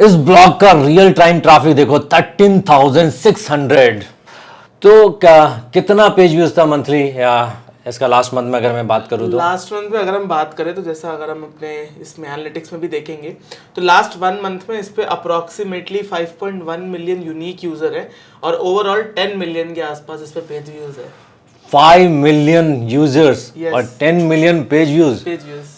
इस ब्लॉग का real time traffic देखो 13,600। तो क्या कितना पेज व्यूज था मंथली या इसका लास्ट मंथ में अगर मैं बात करूँ तो? लास्ट मंथ में अगर हम बात करें तो जैसा अगर हम अपने इसमें एनालिटिक्स में भी देखेंगे तो लास्ट 1 मंथ में इस पे अप्रोक्सीमेटली 5.1 मिलियन यूनिक यूजर है और ओवरऑल 10 मिलियन के आसपास इस पे पेज व्यूज है। 5 मिलियन यूजर्स Yes. और 10 मिलियन पेज व्यूज।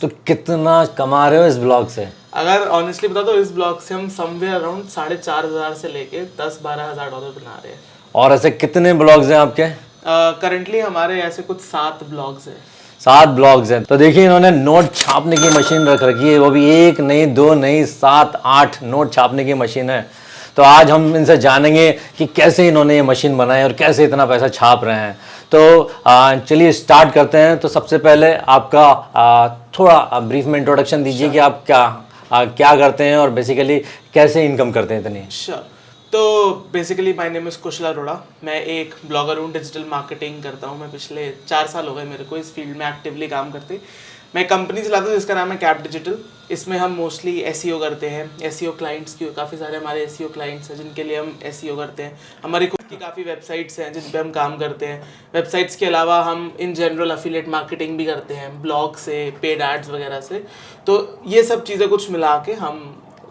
तो कितना कमा रहे हो इस ब्लॉग से? अगर ऑनेस्टली बता तो इस ब्लॉग से हम समवेयर अराउंड 4,500 से लेके 10-12 हज़ार डॉलर बना रहे हैं। और ऐसे कितने ब्लॉग्स हैं आपके? करंटली हमारे ऐसे कुछ 7 ब्लॉग्स हैं। 7 ब्लॉग्स हैं। तो देखिए इन्होंने नोट छापने की मशीन रख रखी है, वो भी 1 नहीं 2 नहीं 7-8 नोट छापने की मशीन है। तो आज हम इनसे जानेंगे कि कैसे इन्होंने ये मशीन बनाई और कैसे इतना पैसा छाप रहे हैं। तो चलिए स्टार्ट करते हैं। तो सबसे पहले आपका थोड़ा ब्रीफ में इंट्रोडक्शन दीजिए कि आप क्या करते हैं और बेसिकली कैसे इनकम करते हैं इतनी। श्योर। तो बेसिकली माय नेम इज कुशल अरोड़ा। मैं एक ब्लॉगर हूँ, डिजिटल मार्केटिंग करता हूँ। मैं पिछले 4 साल हो गए मेरे को इस फील्ड में एक्टिवली काम करते। मैं कंपनी चलाता हूँ जिसका नाम है कैप डिजिटल। इसमें हम मोस्टली एसईओ करते हैं। एसईओ क्लाइंट्स की काफ़ी सारे हमारे एसईओ क्लाइंट्स हैं जिनके लिए हम एसईओ करते हैं। हमारी खुद की काफ़ी वेबसाइट्स हैं जिन पे हम काम करते हैं। वेबसाइट्स के अलावा हम इन जनरल अफिलिएट मार्केटिंग भी करते हैं, ब्लॉग से, पेड एड्स वगैरह से। तो ये सब चीज़ें कुछ मिला के हम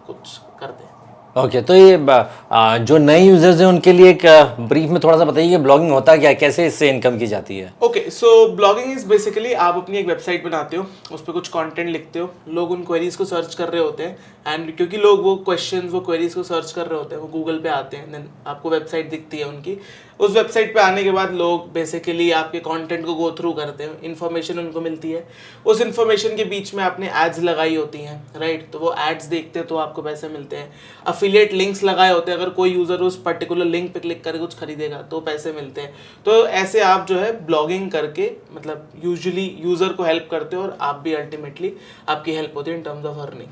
कुछ करते हैं। ओके तो ये जो नए यूजर्स हैं उनके लिए एक ब्रीफ में थोड़ा सा बताइए कि ब्लॉगिंग होता क्या है, कैसे इससे इनकम की जाती है? Okay so blogging is basically आप अपनी एक वेबसाइट बनाते हो, उस पर कुछ कंटेंट लिखते हो, लोग उन क्वेरीज को सर्च कर रहे होते हैं एंड क्योंकि लोग वो क्वेश्चंस वो क्वेरीज को सर्च कर रहे होते हैं वो गूगल पे आते हैं, देन आपको वेबसाइट दिखती है उनकी। उस वेबसाइट पे आने के बाद लोग बेसिकली आपके कंटेंट को गो थ्रू करते हैं, इन्फॉर्मेशन उनको मिलती है। उस इन्फॉर्मेशन के बीच में आपने एड्स लगाई होती हैं, राइट? तो वो एड्स देखते हैं तो आपको पैसे मिलते हैं। अफिलिएट लिंक्स लगाए होते हैं, अगर कोई यूज़र उस पर्टिकुलर लिंक पे क्लिक करके कुछ खरीदेगा तो पैसे मिलते हैं। तो ऐसे आप जो है ब्लॉगिंग करके मतलब यूजुअली यूज़र को हेल्प करते हो और आप भी अल्टीमेटली आपकी हेल्प होती है इन टर्म्स ऑफ अर्निंग।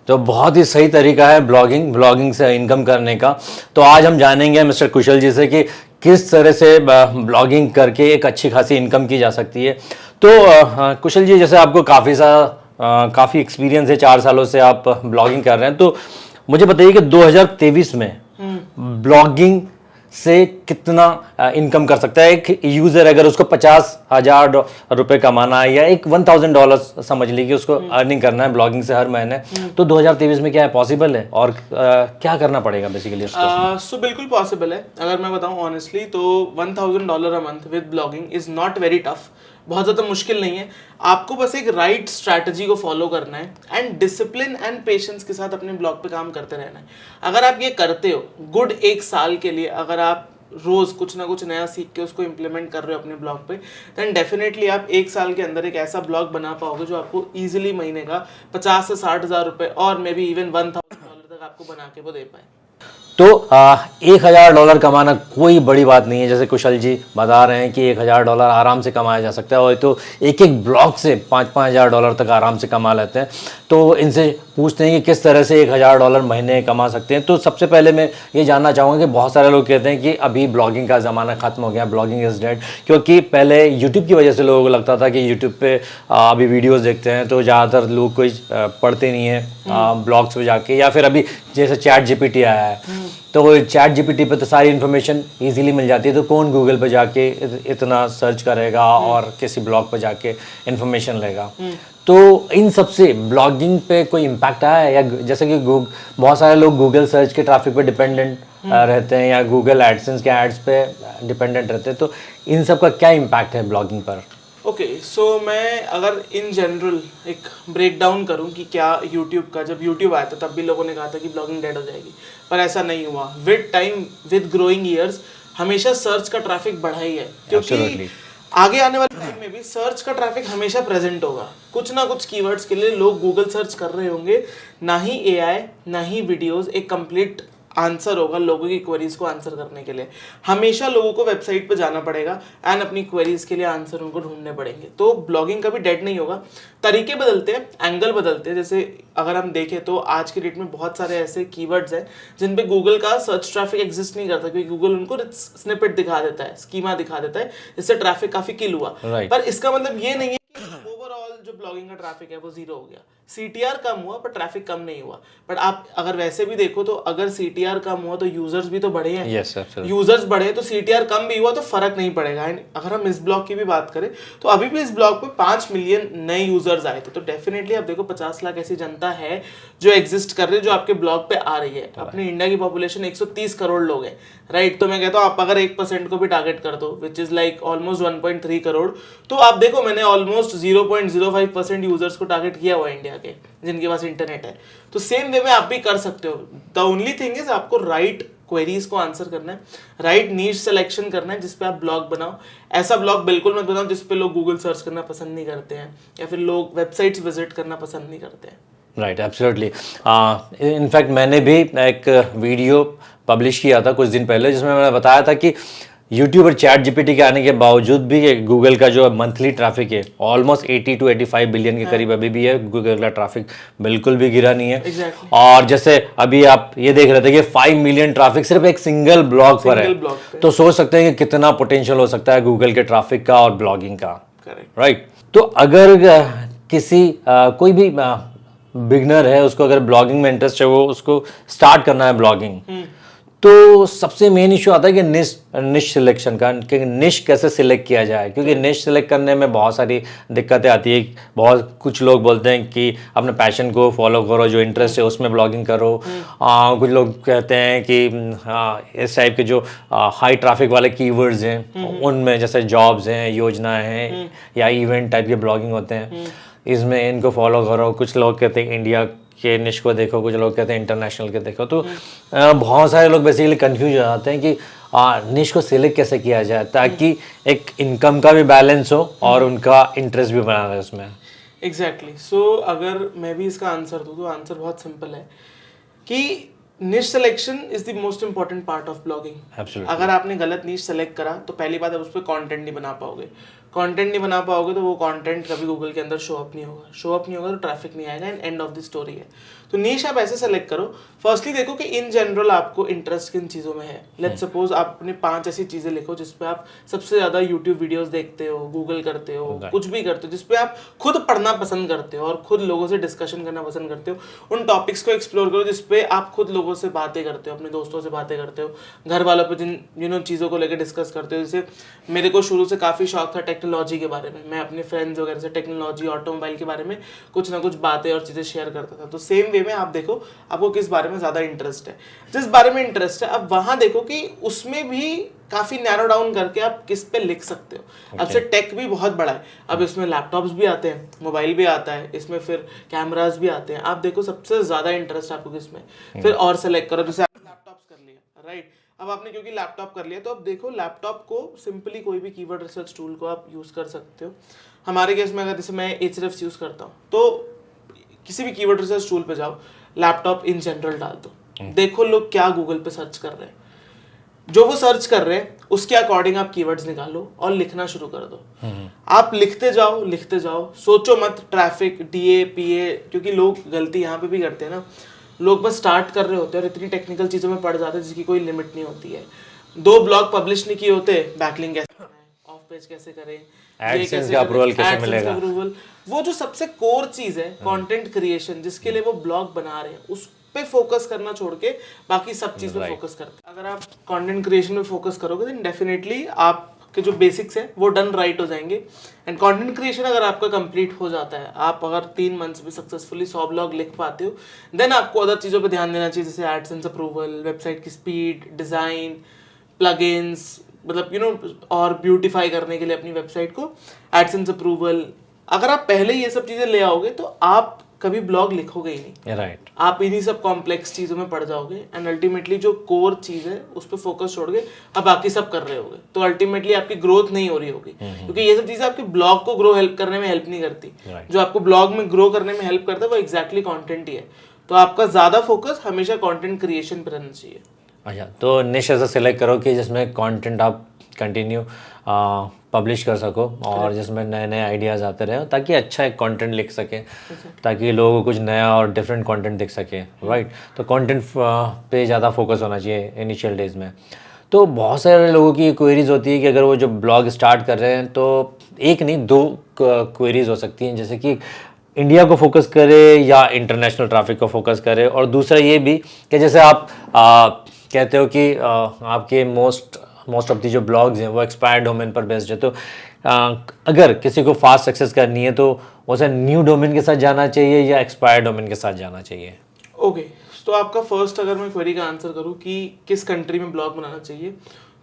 तो बहुत ही सही तरीका है ब्लॉगिंग से इनकम करने का। तो आज हम जानेंगे मिस्टर कुशल जी से कि किस तरह से ब्लॉगिंग करके एक अच्छी खासी इनकम की जा सकती है। तो कुशल जी, जैसे आपको काफ़ी एक्सपीरियंस है, 4 सालों से आप ब्लॉगिंग कर रहे हैं, तो मुझे बताइए कि 2023 में ब्लॉगिंग से कितना इनकम कर सकता है एक यूजर? अगर उसको 50,000 रुपए कमाना है या एक $1,000 समझ लीजिए उसको अर्निंग करना है ब्लॉगिंग से हर महीने, तो 2023 में क्या है, पॉसिबल है? और क्या करना पड़ेगा बेसिकली उसको? सो बिल्कुल पॉसिबल है। अगर मैं बताऊं ऑनेस्टली तो $1,000 a month with blogging is not very tough. बहुत ज़्यादा मुश्किल नहीं है। आपको बस एक राइट स्ट्रैटेजी को फॉलो करना है एंड डिसिप्लिन एंड पेशेंस के साथ अपने ब्लॉग पे काम करते रहना है। अगर आप ये करते हो गुड 1 साल के लिए, अगर आप रोज़ कुछ ना कुछ नया सीख के उसको इम्प्लीमेंट कर रहे हो अपने ब्लॉग पे, देन डेफिनेटली आप 1 साल के अंदर एक ऐसा ब्लॉग बना पाओगे जो आपको ईजिली महीने का 50 से 60 हज़ार रुपये और मे बी इवन $1,000 तक आपको बना के वो दे पाए। तो $1,000 कमाना कोई बड़ी बात नहीं है। जैसे कुशल जी बता रहे हैं कि $1,000 आराम से कमाया जा सकता है और तो एक ब्लॉग से $5,000 तक आराम से कमा लेते हैं। तो इनसे पूछते हैं कि किस तरह से $1,000 महीने कमा सकते हैं। तो सबसे पहले मैं ये जानना चाहूँगा कि बहुत सारे लोग कहते हैं कि अभी ब्लॉगिंग का ज़माना ख़त्म हो गया, ब्लॉगिंग इज़ डेड, क्योंकि पहले यूट्यूब की वजह से लोगों को लगता था कि यूट्यूब पे अभी वीडियोज़ देखते हैं तो ज़्यादातर लोग कोई पढ़ते नहीं है ब्लॉग्स पे जाके, या फिर अभी जैसे चैट GPT आया है तो चैट GPT पे तो सारी इन्फॉर्मेशन इजीली मिल जाती है। तो कौन गूगल पे जाके इतना सर्च करेगा और किसी ब्लॉग पे जाके इन्फॉर्मेशन लेगा? तो इन सब से ब्लॉगिंग पे कोई इम्पैक्ट आया है? या जैसे कि बहुत सारे लोग गूगल सर्च के ट्रैफिक पे डिपेंडेंट रहते हैं या गूगल एडसेंस के एड्स पे डिपेंडेंट रहते हैं, तो इन सब का क्या इम्पैक्ट है ब्लॉगिंग पर? ओके सो मैं अगर इन जनरल एक ब्रेक डाउन करूँ कि क्या यूट्यूब का, जब यूट्यूब आया था तब भी लोगों ने कहा था कि ब्लॉगिंग डेड हो जाएगी, पर ऐसा नहीं हुआ। With time, with growing years हमेशा सर्च का ट्रैफिक बढ़ा ही है, क्योंकि आगे आने वाले टाइम में भी सर्च का ट्रैफिक हमेशा प्रेजेंट होगा। कुछ ना कुछ कीवर्ड्स के लिए लोग गूगल सर्च कर रहे होंगे। ना ही एआई ना ही वीडियोस एक कंप्लीट आंसर होगा लोगों की क्वेरीज को आंसर करने के लिए। हमेशा लोगों को वेबसाइट पे जाना पड़ेगा एंड अपनी क्वेरीज के लिए आंसर उनको ढूंढने पड़ेंगे। तो ब्लॉगिंग कभी डेड नहीं होगा। तरीके बदलते हैं, एंगल बदलते हैं। जैसे अगर हम देखें तो आज की डेट में बहुत सारे ऐसे कीवर्ड्स हैं जिन पे गूगल का सर्च ट्रैफिक एग्जिस्ट नहीं करता, क्योंकि गूगल उनको स्निपेट दिखा देता है, स्कीमा दिखा देता है, जिससे ट्रैफिक काफी किल हुआ। पर इसका मतलब ये नहीं है कि ओवरऑल जो ब्लॉगिंग का ट्रैफिक है वो जीरो हो गया। CTR कम हुआ पर ट्रैफिक कम नहीं हुआ। बट आप अगर वैसे भी देखो तो अगर CTR कम हुआ तो यूजर्स भी तो बढ़े हैं। Yes absolutely. यूजर्स बढ़े तो CTR कम भी हुआ तो फर्क नहीं पड़ेगा। एंड अगर हम इस ब्लॉग की भी बात करें तो अभी भी इस ब्लॉग पे 5 मिलियन नए यूजर्स आए थे। तो डेफिनेटली आप देखो 50 लाख ऐसी जनता है जो एग्जिस्ट कर रही है, जो आपके ब्लॉग पे आ रही है। अपने इंडिया की पॉपुलेशन 130 करोड़ लोग हैं, राइट। तो मैं कहता हूँ आप अगर 1% को भी टारगेट कर दो, which is like almost 1.3 crore, तो आप देखो मैंने ऑलमोस्ट 0.05% यूजर्स को टारगेट किया हुआ इंडिया के जिनके पास इंटरनेट है। तो सेम वे में आप भी कर सकते हो। द ओनली थिंग इज आपको राइट क्वेरीज को आंसर करना है, राइट नीश सिलेक्शन करना है जिसपे आप ब्लॉग बनाओ। ऐसा ब्लॉग बिल्कुल मत बनाओ जिसपे लोग गूगल सर्च करना पसंद नहीं करते हैं या फिर लोग वेबसाइट्स विजिट करना पसंद नहीं करते हैं। Right absolutely. इनफैक्ट मैंने भी एक वीडियो पब्लिश किया था कुछ दिन पहले जिसमें मैंने बताया था कि यूट्यूब और चैट जीपीटी के आने के बावजूद भी गूगल का जो मंथली ट्रैफिक है ऑलमोस्ट 80 to 85 बिलियन के करीब अभी भी है। गूगल का ट्रैफिक बिल्कुल भी गिरा नहीं है। Exactly. और जैसे अभी आप ये देख रहे थे कि 5 मिलियन ट्रैफिक सिर्फ एक सिंगल ब्लॉग पर है, ब्लॉग पे। तो सोच सकते हैं कि कितना पोटेंशियल हो सकता है गूगल के ट्रैफिक का और ब्लॉगिंग का। करेक्ट। राइट। तो अगर किसी कोई भी बिगनर है, उसको अगर ब्लॉगिंग में इंटरेस्ट है, वो उसको स्टार्ट करना है ब्लॉगिंग, तो सबसे मेन इशू आता है कि निश सिलेक्शन का, कि निश कैसे सिलेक्ट किया जाए। क्योंकि निश सिलेक्ट करने में बहुत सारी दिक्कतें आती है। बहुत कुछ लोग बोलते हैं कि अपने पैशन को फॉलो करो, जो इंटरेस्ट है उसमें ब्लॉगिंग करो। कुछ लोग कहते हैं कि इस टाइप के जो हाई ट्रैफिक वाले कीवर्ड्स हैं उनमें, जैसे जॉब्स हैं, योजनाएं हैं या इवेंट टाइप के ब्लॉगिंग होते हैं, इसमें इनको फॉलो करो। कुछ लोग कहते हैं इंडिया के निश को देखो, कुछ लोग कहते हैं इंटरनेशनल के देखो। तो बहुत सारे लोग बेसिकली कंफ्यूज हो जाते हैं कि निश को सिलेक्ट कैसे किया जाए ताकि एक इनकम का भी बैलेंस हो और उनका इंटरेस्ट भी बना रहे उसमें। एग्जैक्टली। सो अगर मैं भी इसका आंसर दूँ तो आंसर बहुत सिंपल है कि निश selection is the most important part of blogging. Absolutely. अगर आपने गलत निश सेलेक्ट करा तो पहली बात आप उस पर कॉन्टेंट नहीं बना पाओगे। कंटेंट नहीं बना पाओगे तो वो कंटेंट कभी गूगल के अंदर शो अप नहीं होगा। शो अप नहीं होगा तो ट्रैफिक नहीं आएगा। एंड ऑफ द स्टोरी है। तो नीश आप ऐसे सेलेक्ट करो। फर्स्टली देखो कि इन जनरल आपको इंटरेस्ट किन चीज़ों में है। लेट्स सपोज आप अपने 5 ऐसी चीज़ें लिखो जिसपे आप सबसे ज़्यादा यूट्यूब वीडियोस देखते हो, गूगल करते हो, कुछ भी करते हो, जिसपे आप खुद पढ़ना पसंद करते हो और खुद लोगों से डिस्कशन करना पसंद करते हो। उन टॉपिक्स को एक्सप्लोर करो जिसपे आप खुद लोगों से बातें करते हो, अपने दोस्तों से बातें करते हो, घर वालों पे जिन चीज़ों को लेकर डिस्कस करते हो। जैसे मेरे को शुरू से काफ़ी शौक था टेक्नोलॉजी के बारे में। मैं अपने फ्रेंड्स वगैरह से टेक्नोलॉजी, ऑटोमोबाइल के बारे में कुछ ना कुछ बातें और चीज़ें शेयर करता था। तो सेम वे में आप देखो आपको किस बारे में ज़्यादा इंटरेस्ट है। जिस बारे में इंटरेस्ट है अब वहाँ देखो कि उसमें भी काफ़ी नैरो डाउन करके आप किस पे लिख सकते हो। अब से टेक भी बहुत बड़ा है। अब इसमें लैपटॉप्स भी आते हैं, मोबाइल भी आता है, इसमें फिर कैमरास भी आते हैं। आप देखो सबसे ज़्यादा इंटरेस्ट आपको किस में, फिर और सेलेक्ट करो। जैसे आपने लैपटॉप्स कर लिया, राइट। अब आपने क्योंकि लैपटॉप कर लिया तो अब देखो लैपटॉप को सिंपली कोई भी कीवर्ड रिसर्च टूल को आप यूज़ कर सकते हो। हमारे केस में अगर जैसे मैं Ahrefs यूज़ करता हूँ तो किसी भी कीवर्ड रिसर्च टूल पे जाओ, लैपटॉप इन जनरल डाल दो, देखो लोग क्या गूगल पे सर्च कर रहे हैं। जो वो सर्च कर रहे हैं उसके अकॉर्डिंग आप कीवर्ड्स निकालो और लिखना शुरू कर दो। आप लिखते जाओ, सोचो मत ट्रैफिक, DA, PA। क्योंकि लोग गलती यहाँ पे भी करते हैं ना, लोग बस स्टार्ट कर रहे होते हैं और इतनी टेक्निकल चीज़ों में पड़ जाते हैं जिसकी कोई लिमिट नहीं होती है। 2 ब्लॉग पब्लिश नहीं किए होते, बैकलिंक कैसे करना है, ऑफ पेज कैसे करें, एडसेंस का अप्रूवल कैसे मिलेगा, वो जो सबसे कोर चीज़ है कंटेंट क्रिएशन, जिसके लिए वो ब्लॉग बना रहे हैं, उस पे फोकस करना छोड़ के बाकी सब चीज़ पे फोकस करते हैं। अगर आप कंटेंट क्रिएशन में फोकस करोगे तो डेफिनेटली आपके जो बेसिक्स है वो डन राइट हो जाएंगे। एंड कंटेंट क्रिएशन अगर आपका कंप्लीट हो जाता है, आप अगर 3 मंथ्स में सक्सेसफुली 100 ब्लॉग लिख पाते हो, देन आपको अदर चीज़ों पे ध्यान देना चाहिए, जैसे एडसेंस अप्रूवल, वेबसाइट की स्पीड, डिज़ाइन, प्लगइन्स, मतलब और ब्यूटीफाई करने के लिए अपनी वेबसाइट को एडसेंस अप्रूवल। अगर आप पहले ये सब चीज़ें ले आओगे तो आप कभी ब्लॉग लिखोगे ही नहीं, राइट। आप इन्हीं सब कॉम्प्लेक्स चीज़ों में पड़ जाओगे। एंड अल्टीमेटली जो कोर चीज़ है उस पर फोकस छोड़ के आप बाकी सब कर रहे होगे, तो अल्टीमेटली आपकी ग्रोथ नहीं हो रही होगी। क्योंकि ये सब चीज़ें आपके ब्लॉग को ग्रो करने में हेल्प नहीं करती। जो आपको ब्लॉग में ग्रो करने में हेल्प करता है वो एग्जैक्टली कंटेंट ही है। तो आपका ज़्यादा फोकस हमेशा कंटेंट क्रिएशन पर रहना चाहिए। अच्छा, तो निश ऐसा सिलेक्ट करो कि जिसमें कंटेंट आप कंटिन्यू पब्लिश कर सको और जिसमें नए नए आइडियाज़ आते रहे, ताकि अच्छा एक कंटेंट लिख सके, ताकि लोगों को कुछ नया और डिफरेंट कंटेंट दिख सके, राइट। तो कंटेंट पे ज़्यादा फोकस होना चाहिए इनिशियल डेज में। तो बहुत सारे लोगों की क्वेरीज होती है कि अगर वो जो ब्लॉग स्टार्ट कर रहे हैं तो एक नहीं दो क्वेरीज हो सकती हैं, जैसे कि इंडिया को फोकस करे या इंटरनेशनल ट्रैफिक को फोकस करे, और दूसरा ये भी कि जैसे आप कहते हो कि आपके मोस्ट ऑफ दी जो ब्लॉग्स हैं वो एक्सपायर्ड डोमेन पर बेस्ड है, तो अगर किसी को फास्ट सक्सेस करनी है तो उसे न्यू डोमेन के साथ जाना चाहिए या एक्सपायर्ड डोमेन के साथ जाना चाहिए? ओके, तो आपका फर्स्ट अगर मैं क्वेरी का आंसर करूँ कि किस कंट्री में ब्लॉग बनाना चाहिए,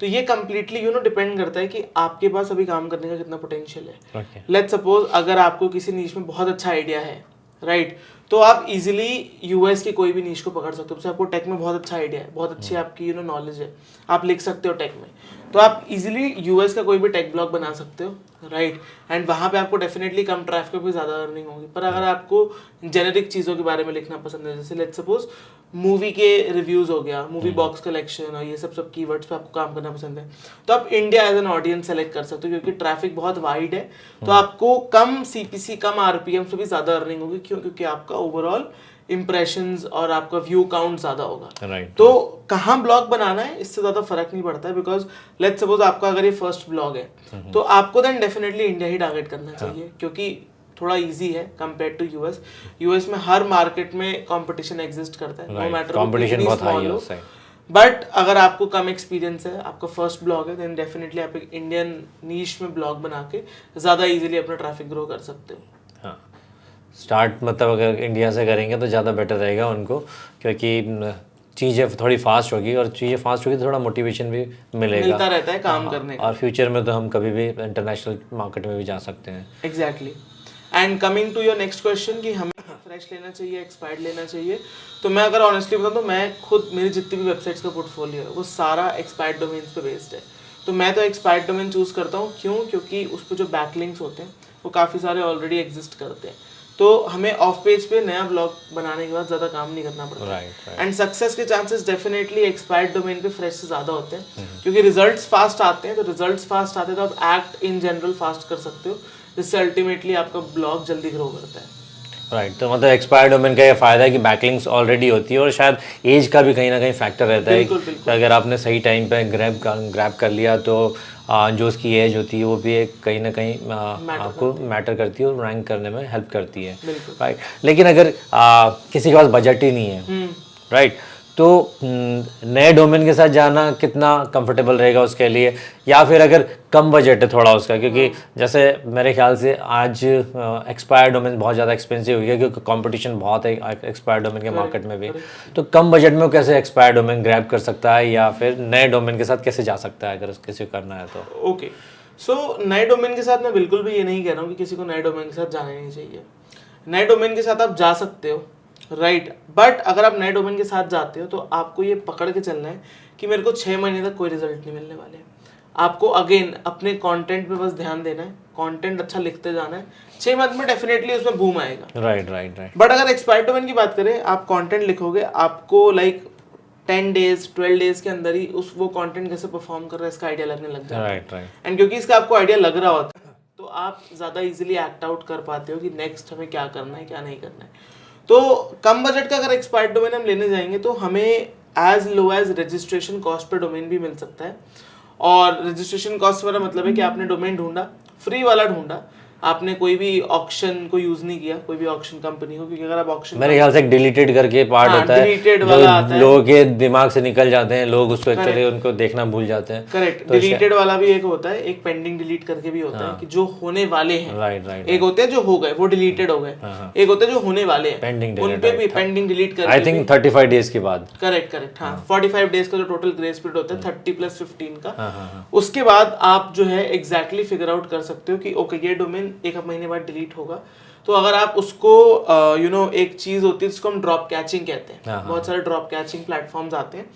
तो ये कम्प्लीटली डिपेंड करता है कि आपके पास अभी काम करने का कितना पोटेंशियल है। लेट्स सपोज अगर आपको किसी नीश में बहुत अच्छा आइडिया है, राइट, तो आप इजीली यूएस के कोई भी नीश को पकड़ सकते हो। जैसे आपको टेक में बहुत अच्छा आइडिया है, बहुत अच्छी आपकी नॉलेज है, आप लिख सकते हो टेक में, तो आप इजीली यूएस का कोई भी टेक ब्लॉग बना सकते हो, राइट, एंड वहाँ पे आपको डेफिनेटली कम ट्रैफिक पे ज़्यादा अर्निंग होगी। पर अगर आपको जेनेरिक चीज़ों के बारे में लिखना पसंद है, जैसे लेट्स सपोज मूवी के रिव्यूज़ हो गया, मूवी बॉक्स कलेक्शन और ये सब कीवर्ड्स पे आपको काम करना पसंद है, तो आप India as an audience select कर सकते हो, क्योंकि ट्रैफिक बहुत वाइड है, तो आपको कम सीपीसी कम आरपीएम से भी ज़्यादा अर्निंग होगी। क्यों? क्योंकि आपका ओवरऑल इंप्रेशंस और आपका व्यू काउंट ज़्यादा होगा। राइट। तो कहाँ ब्लॉग बनाना है इससे ज़्यादा फर्क नहीं पड़ता है, बिकॉज लेट्स सपोज आपका अगर ये फर्स्ट ब्लॉग है तो आपको देन डेफिनेटली इंडिया ही टारगेट करना चाहिए, क्योंकि थोड़ा इजी है कंपेयर टू यूएस। यूएस में हर मार्केट में कंपटीशन एग्जिस्ट करता है, नो मैटर कंपटीशन बहुत हाई है उस साइड। बट अगर आपको कम एक्सपीरियंस है, आपका फर्स्ट ब्लॉग है, देन डेफिनेटली आप एक इंडियन नीश में ब्लॉग बना के ज़्यादा इजीली अपना ट्रैफिक ग्रो कर सकते हो। हाँ, स्टार्ट मतलब अगर इंडिया से करेंगे तो ज़्यादा बेटर रहेगा उनको, क्योंकि चीज़ें थोड़ी फास्ट होगी, और चीज़ें फास्ट होगी तो थोड़ा मोटिवेशन भी मिलता रहता है काम करने का, और फ्यूचर में तो हम कभी भी इंटरनेशनल मार्केट में भी जा सकते हैं। Exactly. And coming to your next question कि हमें फ्रेश लेना चाहिए, एक्सपायर्ड लेना चाहिए, तो मैं अगर ऑनेस्टली बताऊँ तो मैं खुद, मेरी जितनी भी वेबसाइट्स का पोर्टफोलियो है वो सारा एक्सपायर्ड डोमेन्स पे बेस्ड है। तो मैं तो एक्सपायर्ड डोमेन चूज़ करता हूँ। क्यों? क्योंकि उस पर जो बैकलिंक्स होते हैं वो काफ़ी सारे ऑलरेडी एग्जिस्ट करते हैं, तो हमें ऑफ पेज पे नया ब्लॉग बनाने के बाद ज़्यादा काम नहीं करना पड़ता। एंड सक्सेस के चांसेस डेफिनेटली एक्सपायर्ड डोमेन पे फ्रेश से ज़्यादा होते हैं, क्योंकि रिजल्ट्स फास्ट आते हैं। तो रिजल्ट्स फास्ट आते हैं तो आप एक्ट इन जनरल फास्ट कर सकते हो, जिससे अल्टीमेटली आपका ब्लॉग जल्दी ग्रो करता है। राइट, तो मतलब एक्सपायर्ड डोमेन का ये फ़ायदा है कि बैकलिंक्स ऑलरेडी होती है, और शायद एज का भी कहीं ना कहीं फैक्टर रहता है कि अगर आपने सही टाइम पे ग्रैब कर लिया तो जो उसकी एज होती है वो भी एक कहीं ना कहीं आपको मैटर करती है और रैंक करने में हेल्प करती है। राइट, लेकिन अगर किसी के पास बजट ही नहीं है, राइट, तो नए डोमेन के साथ जाना कितना कंफर्टेबल रहेगा उसके लिए, या फिर अगर कम बजट है थोड़ा उसका, क्योंकि जैसे मेरे ख्याल से आज एक्सपायर्ड डोमेन बहुत ज़्यादा एक्सपेंसिव हो गया, क्योंकि कंपटीशन बहुत है एक्सपायर्ड डोमेन के मार्केट में भी। तो कम बजट में वो कैसे एक्सपायर्ड डोमेन ग्रैब कर सकता है, या फिर नए डोमेन के साथ कैसे जा सकता है अगर किसी को करना है तो? ओके, सो नए डोमेन के साथ मैं बिल्कुल भी ये नहीं कह रहा हूँ कि किसी को नए डोमेन के साथ जाना नहीं चाहिए। नए डोमेन के साथ आप जा सकते हो, राइट, बट अगर आप नए डोमेन के साथ जाते हो तो आपको ये पकड़ के चलना है कि मेरे को 6 महीने तक कोई रिजल्ट नहीं मिलने वाले। आपको अगेन अपने कंटेंट पे बस ध्यान देना है, कंटेंट अच्छा लिखते जाना है, 6 मंथ में डेफिनेटली उसमें बूम आएगा। राइट। बट अगर एक्सपायर्ड डोमेन की बात करें, आप कंटेंट लिखोगे, आपको लाइक 10 डेज 12 डेज के अंदर ही वो कंटेंट कैसे परफॉर्म कर रहा है इसका आइडिया लगने लग जाता है। राइट। एंड क्योंकि इसका आपको आइडिया लग रहा होता है तो आप ज़्यादा इजीली एक्ट आउट कर पाते हो कि नेक्स्ट हमें क्या करना है क्या नहीं करना है। तो कम बजट का अगर एक्सपायर्ड डोमेन हम लेने जाएंगे तो हमें as low as registration cost पर डोमेन भी मिल सकता है। और रजिस्ट्रेशन कॉस्ट वाला मतलब है कि आपने डोमेन ढूंढा, फ्री वाला ढूंढा, आपने कोई भी ऑक्शन को यूज नहीं किया, कोई भी ऑक्शन कंपनी को, क्योंकि अगर आप ऑक्शन, मेरे ख्याल से एक डिलीटेड करके पार्ट होता है जो लोगों के दिमाग से निकल जाते हैं, लोग उसको एक्चुअली उनको देखना भूल जाते हैं। करेक्ट, डिलीटेड वाला भी एक होता है, एक पेंडिंग डिलीट करके भी होता है कि जो होने वाले हैं। राइट। एक होते हैं जो हो गए वो डिलीटेड हो गए, एक होते हैं जो होने वाले हैं उन पे भी पेंडिंग डिलीट करके, आई थिंक 35 डेज के बाद। करेक्ट, हाँ 45 डेज का जो टोटल ग्रेस पीरियड होता है 30 + 15 का, उसके बाद आप जो है एग्जैक्टली फिगर आउट कर सकते हो कि ओके ये डोमेन एक महीने बाद डिलीट होगा। तो अगर आप उसको एक चीज होती है जिसको हम ड्रॉप कैचिंग कहते हैं, बहुत सारे ड्रॉप कैचिंग प्लेटफॉर्म्स आते हैं।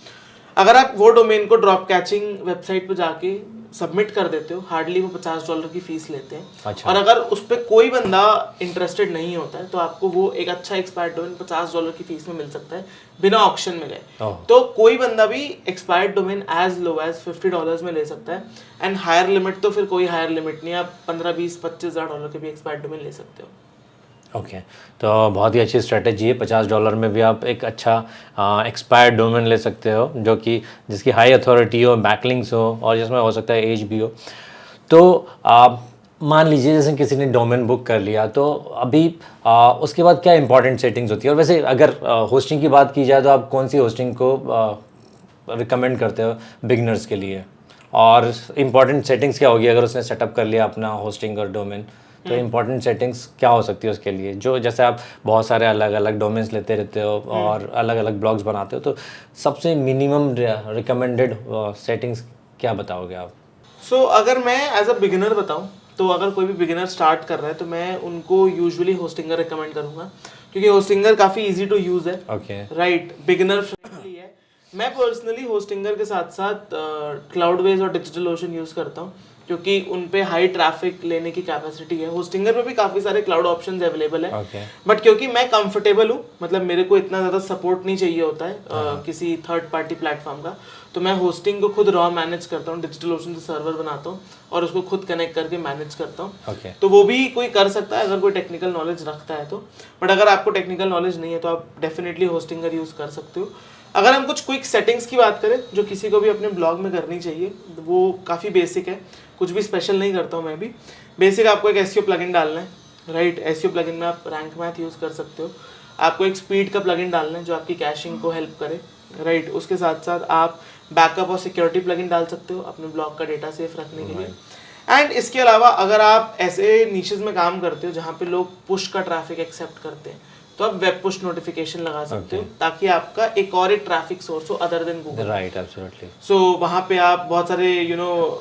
अगर आप वो डोमेन को ड्रॉप कैचिंग वेबसाइट पे जाके सबमिट कर देते हो, हार्डली वो $50 की फीस लेते हैं। अच्छा। और अगर उस पर कोई बंदा इंटरेस्टेड नहीं होता है तो आपको वो एक अच्छा एक्सपायर्ड डोमेन $50 की फीस में मिल सकता है बिना ऑक्शन में गए। तो कोई बंदा भी expired domain as low as $50 में ले सकता है। एंड हायर लिमिट तो फिर कोई हायर लिमिट नहीं, आप $15, $20, $25,000 के भी एक्सपायर्ड डोमेन ले सकते हो। ओके, तो बहुत ही अच्छी स्ट्रेटेजी है। $50 में भी आप एक अच्छा एक्सपायर्ड डोमेन ले सकते हो, जो कि जिसकी हाई अथॉरिटी हो, बैकलिंक्स हो, और जिसमें हो सकता है एज भी हो। तो मान लीजिए जैसे किसी ने डोमेन बुक कर लिया, तो अभी उसके बाद क्या इंपॉर्टेंट सेटिंग्स होती है? और वैसे अगर होस्टिंग की बात की जाए तो आप कौन सी होस्टिंग को रिकमेंड करते हो बिगनर्स के लिए? और इम्पॉर्टेंट सेटिंग्स क्या होगी अगर उसने सेटअप कर लिया अपना होस्टिंग और डोमेन? तो इम्पॉर्टेंट सेटिंग्स क्या हो सकती है उसके लिए, जो जैसे आप बहुत सारे अलग अलग डोमेन्स लेते रहते हो और अलग अलग ब्लॉग्स बनाते हो, तो सबसे मिनिमम रिकमेंडेड सेटिंग्स क्या बताओगे आप? सो अगर मैं एज अ बिगिनर बताऊं, तो अगर कोई भी बिगिनर स्टार्ट कर रहा है तो मैं उनको यूजुअली होस्टिंगर रिकमेंड करूंगा, क्योंकि होस्टिंगर काफ़ी इजी टू यूज़ है, ओके, राइट, बिगिनर फ्रेंडली है। मैं पर्सनली होस्टिंगर के साथ साथ क्लाउडवेज और डिजिटल ओशन यूज़ करता हूँ, क्योंकि उन पे हाई ट्रैफिक लेने की कैपेसिटी है। होस्टिंगर पे भी काफ़ी सारे क्लाउड ऑप्शंस अवेलेबल है, ओके, बट क्योंकि मैं कंफर्टेबल हूँ, मतलब मेरे को इतना ज़्यादा सपोर्ट नहीं चाहिए होता है किसी थर्ड पार्टी प्लेटफॉर्म का, तो मैं होस्टिंग को खुद रॉ मैनेज करता हूँ, डिजिटल ओशन से सर्वर बनाता हूँ और उसको खुद कनेक्ट करके मैनेज करता हूँ। ओके, तो वो भी कोई कर सकता है अगर कोई टेक्निकल नॉलेज रखता है तो, बट अगर आपको टेक्निकल नॉलेज नहीं है तो आप डेफिनेटली होस्टिंगर यूज़ कर सकते हो। अगर हम कुछ क्विक सेटिंग्स की बात करें जो किसी को भी अपने ब्लॉग में करनी चाहिए, वो काफ़ी बेसिक है, कुछ भी स्पेशल नहीं करता हूँ मैं भी। बेसिक आपको एक एसईओ प्लगइन डालना है, राइट। एसईओ प्लगइन में आप रैंक मैथ यूज़ कर सकते हो। आपको एक स्पीड का प्लगइन डालना है जो आपकी कैशिंग को हेल्प करे, राइट। उसके साथ साथ आप बैकअप और सिक्योरिटी प्लगइन डाल सकते हो अपने ब्लॉग का डेटा सेफ रखने के लिए। एंड इसके अलावा अगर आप ऐसे नीशेस में काम करते हो जहाँ पे लोग पुश का ट्रैफिक एक्सेप्ट करते हैं, तो आप वेब पुश नोटिफिकेशन लगा सकते हो, ताकि आपका एक और एक ट्रैफिक सोर्स हो other than Google, right, absolutely. So वहाँ पे आप बहुत सारे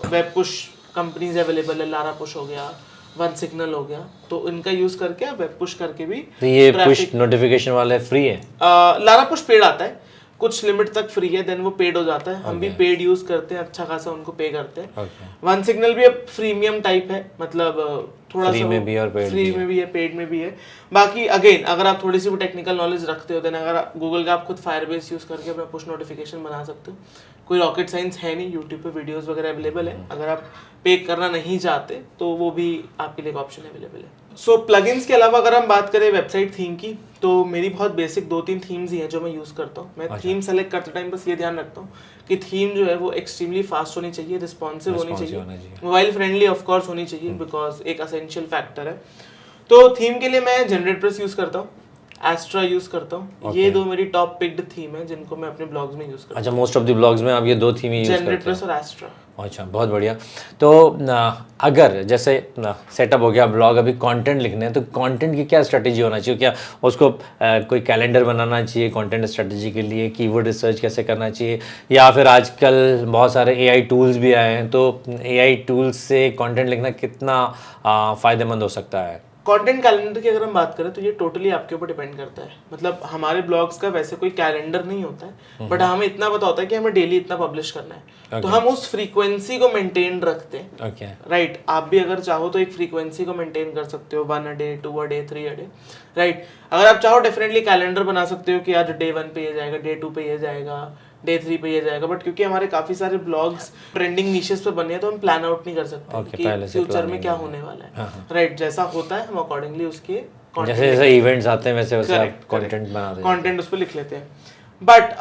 वेब पुश कंपनीज अवेलेबल है, लारा पुश हो गया, वन सिग्नल हो गया, तो इनका यूज करके आप वेब पुश करके भी तो ये पुश नोटिफिकेशन वाले फ्री है? लारा पुश पेड आता है, कुछ लिमिट तक फ्री है, देन वो पेड हो जाता है। हम भी पेड यूज करते हैं, अच्छा खासा उनको पे करते हैं। वन सिग्नल भी अब प्रीमियम टाइप है, मतलब थोड़ा फ्री सा में भी और पेड फ्री में भी है, पेड में भी है। बाकी अगेन अगर आप थोड़ी सी भी टेक्निकल नॉलेज रखते हो, देन अगर गूगल का आप खुद फायरबेस यूज करके अपना पुश नोटिफिकेशन बना सकते हो। कोई रॉकेट साइंस है नहीं, यूट्यूब पे वीडियोस वगैरह अवेलेबल है। अगर आप पे करना नहीं चाहते तो वो भी आपके लिए एक ऑप्शन अवेलेबल है। सो प्लगइन्स के अलावा अगर हम बात करें वेबसाइट थीम की, तो मेरी बहुत बेसिक 2-3 थीम्स ही हैं जो मैं यूज़ करता हूँ। मैं थीम सेलेक्ट करते टाइम बस ये ध्यान रखता हूँ कि थीम जो है वो एक्सट्रीमली फास्ट होनी चाहिए, रिस्पॉन्सिव होनी चाहिए, मोबाइल फ्रेंडली ऑफ कोर्स होनी चाहिए, बिकॉज एक असेंशियल फैक्टर है। तो थीम के लिए मैं जनरेटर्स यूज़ करता हूँ, एस्ट्रा यूज़ करता हूँ। ये दो मेरी टॉप पिक्ड थीम है जिनको मैं अपने ब्लॉग्स में यूज़ करता हूँ। अच्छा, मोस्ट ऑफ द ब्लॉग्स में आप ये दो थीम ही यूज़ करते हैं? जनरेटर्स और एस्ट्रा। अच्छा, बहुत बढ़िया। तो अगर जैसे सेटअप हो गया ब्लॉग, अभी कंटेंट लिखने हैं, तो कंटेंट की क्या स्ट्रेटजी होना चाहिए? क्या उसको कोई कैलेंडर बनाना चाहिए कंटेंट स्ट्रेटजी के लिए? कीवर्ड रिसर्च कैसे करना चाहिए? या फिर आजकल बहुत सारे एआई टूल्स भी आए हैं, तो एआई टूल्स से कंटेंट लिखना कितना फ़ायदेमंद हो सकता है? कंटेंट कैलेंडर की अगर हम बात करें तो ये टोटली आपके ऊपर डिपेंड करता है। मतलब हमारे ब्लॉग्स का वैसे कोई कैलेंडर नहीं होता है, बट हमें इतना पता होता है कि हमें डेली इतना पब्लिश करना है, तो हम उस फ्रीक्वेंसी को मेंटेन रखते हैं, राइट। आप भी अगर चाहो तो एक फ्रीक्वेंसी को मेंटेन कर सकते हो, 1 a day, 2 a day, 3 a day, right. अगर आप चाहो डेफिनेटली कैलेंडर बना सकते हो कि आज डे 1 पे ये जाएगा, डे 2 पे ये जाएगा, डे 3 पे ये जाएगा, बट क्योंकि हमारे काफी सारे ब्लॉग्स ट्रेंडिंग निशेस पे बने हैं, तो हम प्लान आउट नहीं कर सकते कि फ्यूचर में क्या होने वाला है, राइट। जैसा होता है हम अकॉर्डिंगली उसके जैसे जैसे इवेंट्स आते हैं वैसे वैसे आप कंटेंट बनाते हैं, कंटेंट उस पर लिख लेते हैं। बट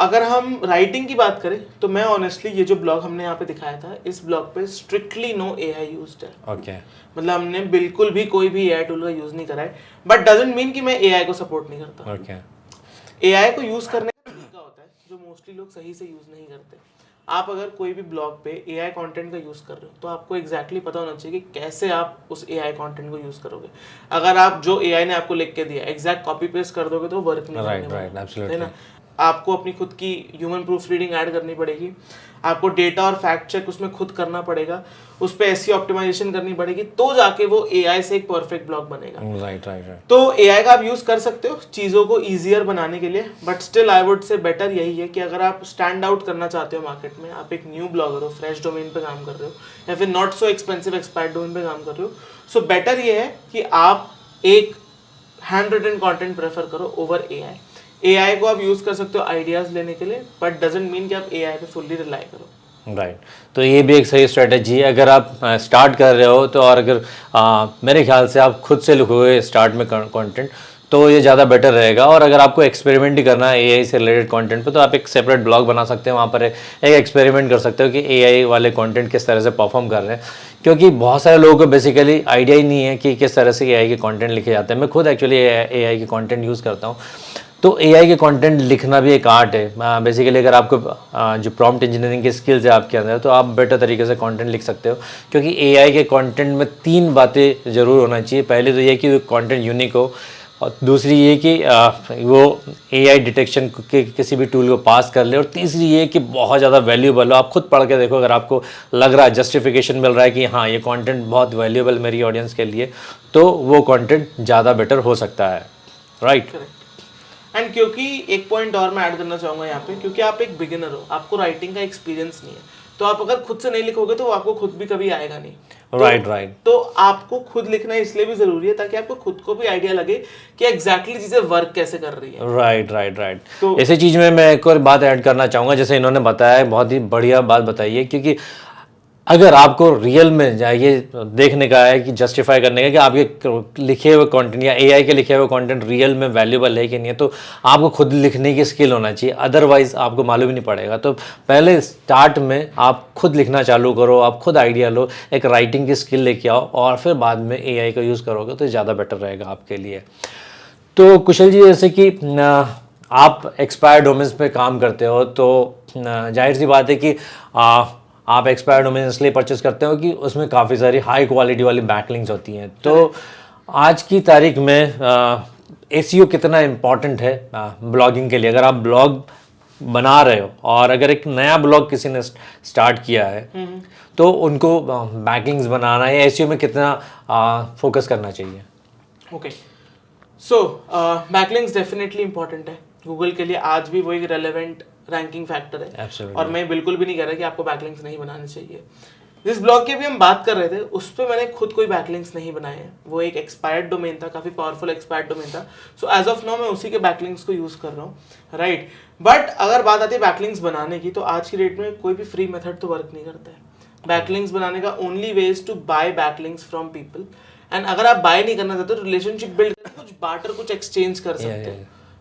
अगर हम राइटिंग की बात करें तो मैं ऑनेस्टली ये जो ब्लॉग हमने यहाँ पे दिखाया था, इस ब्लॉग पे स्ट्रिक्टली नो एआई यूज्ड है। ओके, मतलब हमने बिल्कुल भी कोई भी एआई टूल का यूज नहीं करा है, बट डजंट मीन कि मैं एआई को सपोर्ट नहीं करता। ओके, एआई को यूज करने का तरीका होता है जो मोस्टली लोग सही से यूज नहीं करते। आप अगर कोई भी ब्लॉग पे एआई कंटेंट का यूज़ कर रहे हो तो आपको एग्जैक्टली पता होना चाहिए कि कैसे आप उस एआई कंटेंट को यूज़ करोगे। अगर आप जो एआई ने आपको लिख के दिया एग्जैक्ट कॉपी पेस्ट कर दोगे तो वर्क नहीं करेगा, है ना। आपको अपनी खुद की ह्यूमन प्रूफ रीडिंग ऐड करनी पड़ेगी, आपको डेटा और फैक्ट चेक उसमें खुद करना पड़ेगा, उस पर एसईओ ऑप्टिमाइजेशन करनी पड़ेगी, तो जाके वो एआई से एक परफेक्ट ब्लॉग बनेगा। Right right right. तो एआई का आप यूज़ कर सकते हो चीज़ों को ईजियर बनाने के लिए, but still I would say better यही है कि अगर आप स्टैंड आउट करना चाहते हो मार्केट में, आप एक न्यू ब्लॉगर हो, फ्रेश डोमेन पे काम कर रहे हो, या फिर not so expensive expired domain पे काम कर रहे हो, सो बेटर ये है कि आप एक हैंड रिटन कंटेंट प्रेफर करो ओवर एआई। एआई को आप यूज़ कर सकते हो आइडियाज़ लेने के लिए, बट डजंट मीन कि आप एआई पे फुल्ली रिलाई करो। राइट तो ये भी एक सही स्ट्रेटजी है अगर आप स्टार्ट कर रहे हो तो। और अगर मेरे ख्याल से आप खुद से लिखोगे स्टार्ट में कंटेंट तो ये ज़्यादा बेटर रहेगा। और अगर आपको एक्सपेरिमेंट ही करना है एआई से रिलेटेड कंटेंट पे तो आप एक सेपरेट ब्लॉग बना सकते हैं, वहाँ पर एक एक्सपेरिमेंट कर सकते हो कि एआई वाले कंटेंट किस तरह से परफॉर्म कर रहे हैं। क्योंकि बहुत सारे लोगों को बेसिकली आइडिया ही नहीं है कि किस तरह से एआई के कंटेंट लिखे जाते हैं। मैं खुद एक्चुअली एआई के कंटेंट यूज़ करता हूँ, तो एआई के कंटेंट लिखना भी एक आर्ट है बेसिकली। अगर आपको जो प्रॉम्प्ट इंजीनियरिंग की स्किल्स है आपके अंदर तो आप बेटर तरीके से कंटेंट लिख सकते हो। क्योंकि एआई के कंटेंट में 3 बातें ज़रूर होना चाहिए। पहले तो ये कि कंटेंट यूनिक हो, और दूसरी ये कि वो एआई डिटेक्शन के किसी भी टूल को पास कर ले, और तीसरी ये कि बहुत ज़्यादा वैल्यूएबल हो। आप खुद पढ़ के देखो, अगर आपको लग रहा है जस्टिफिकेशन मिल रहा है कि हाँ ये कंटेंट बहुत वैल्यूएबल मेरी ऑडियंस के लिए, तो वो कंटेंट ज़्यादा बेटर हो सकता है। राइट। एंड क्योंकि एक पॉइंट और मैं ऐड करना चाहूँगा यहाँ पे, क्योंकि आप एक बिगिनर हो, आपको राइटिंग का एक्सपीरियंस नहीं है, तो आप अगर खुद से नहीं लिखोगे तो वो आपको खुद भी कभी आएगा नहीं। राइट। तो आपको खुद लिखना इसलिए भी जरूरी है ताकि आपको खुद को भी आइडिया लगे कि एग्जैक्टली चीजें वर्क कैसे कर रही है। राइट। तो इसी चीज़ में मैं एक और बात ऐड करना चाहूँगा, जैसे इन्होंने बताया है, बहुत ही बढ़िया बात बताई है। क्योंकि अगर आपको रियल में ये देखने का है कि जस्टिफाई करने का कि आपके लिखे हुए कंटेंट या एआई के लिखे हुए कंटेंट रियल में वैल्यूएबल है कि नहीं है, तो आपको खुद लिखने की स्किल होना चाहिए, अदरवाइज आपको मालूम ही नहीं पड़ेगा। तो पहले स्टार्ट में आप खुद लिखना चालू करो, आप खुद आइडिया लो, एक राइटिंग की स्किल लेके आओ, और फिर बाद में एआई का यूज़ करोगे तो ज़्यादा बेटर रहेगा आपके लिए। तो कुशल जी, जैसे कि आप एक्सपायर डोमेन्स पे काम करते हो, तो जाहिर सी बात है कि आप एक्सपायर डोमेन इसलिए परचेस करते हो कि उसमें काफ़ी सारी हाई क्वालिटी वाली बैकलिंक्स होती हैं। तो आज की तारीख में एसईओ कितना इम्पॉर्टेंट है ब्लॉगिंग के लिए? अगर आप ब्लॉग बना रहे हो और अगर एक नया ब्लॉग किसी ने स्टार्ट किया है तो उनको बैकलिंक्स बनाना या एसईओ में कितना फोकस करना चाहिए? ओके, सो बैकलिंक्स डेफिनेटली इंपॉर्टेंट है गूगल के लिए, आज भी वो एक रेलेवेंट रैंकिंग फैक्टर है। Absolutely. और मैं बिल्कुल भी नहीं कह रहा कि आपको बैकलिंक्स नहीं बनाने चाहिए। जिस ब्लॉग की भी हम बात कर रहे थे उस पर मैंने खुद कोई बैकलिंक्स नहीं बनाए हैं, वो एक एक्सपायर्ड डोमेन था, काफ़ी पावरफुल एक्सपायर्ड डोमेन था। सो एज ऑफ नाउ मैं उसी के बैकलिंक्स को यूज़ कर रहा हूँ, राइट। बट अगर बात आती है बैकलिंक्स बनाने की, तो आज की डेट में कोई भी फ्री मेथड तो वर्क नहीं करता है। बैकलिंक्स बनाने का only way is to buy backlinks from people. And अगर आप बाय नहीं करना चाहते तो रिलेशनशिप बिल्ड करके कुछ बार्टर, कुछ एक्सचेंज कर सकते हो,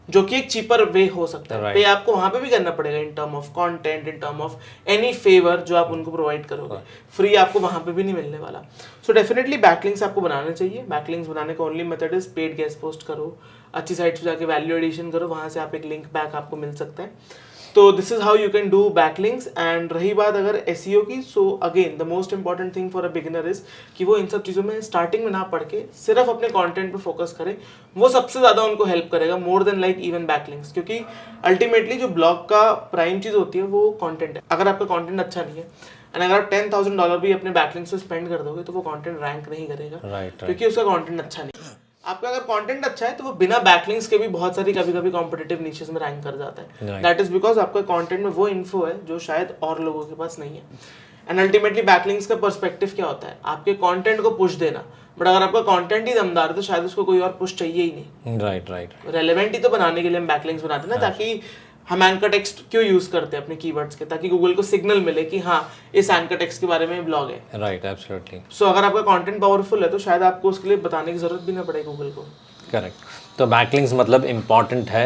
जो कि एक चीपर वे हो सकता है। पे आपको वहां पे भी करना पड़ेगा in term of content, in term of any favour जो आप उनको प्रोवाइड करोगे, फ्री आपको वहां पे भी नहीं मिलने वाला। सो डेफिनेटली बैकलिंक्स आपको बनाने चाहिए। बैकलिंक्स बनाने का only method is paid guest post करो, अच्छी साइट्स पे जाके वैल्यू एडिशन करो, वहां से आप एक लिंक बैक आपको मिल सकता है। तो this is how you can do backlinks. And रही बात अगर एसईओ की, so again the most important thing for a beginner is कि वो इन सब चीज़ों में स्टार्टिंग में ना पढ़ के सिर्फ अपने कंटेंट पे फोकस करें। वो सबसे ज़्यादा उनको हेल्प करेगा, more than like even backlinks. क्योंकि अल्टीमेटली जो ब्लॉग का प्राइम चीज़ होती है वो कंटेंट है। अगर आपका कंटेंट अच्छा नहीं है एंड अगर आप $10,000 भी अपने बैकलिंक्स पे स्पेंड कर दोगे तो वो कंटेंट रैंक नहीं करेगा, क्योंकि उसका कंटेंट अच्छा नहीं है। आपका अगर कंटेंट अच्छा है तो वो बिना बैकलिंक्स के भी बहुत सारी कभी कभी कॉम्पिटिटिव नीचेस में रैंक कर जाता है। दैट इज बिकॉज आपका कंटेंट में वो इन्फो है जो शायद और लोगों के पास नहीं है। एंड अल्टीमेटली बैकलिंक्स का पर्सपेक्टिव क्या होता है? आपके कंटेंट को पुश देना। बट अगर आपका कंटेंट ही दमदार है तो शायद उसको कोई और पुश चाहिए ही नहीं। राइट। रेलेवेंट ही तो बनाने के लिए हम बैकलिंक्स बनाते हैं ना, ताकि हम एंकर टेक्स्ट क्यों यूज करते हैं अपने कीवर्ड्स के, ताकि गूगल को सिग्नल मिले कि हाँ इस एंकर टेक्स्ट के बारे में ब्लॉग है। Right, absolutely. सो अगर आपका कंटेंट पावरफुल है तो शायद आपको उसके लिए बताने की जरूरत भी ना पड़े गूगल को। करेक्ट। तो बैकलिंक्स मतलब इम्पॉर्टेंट है।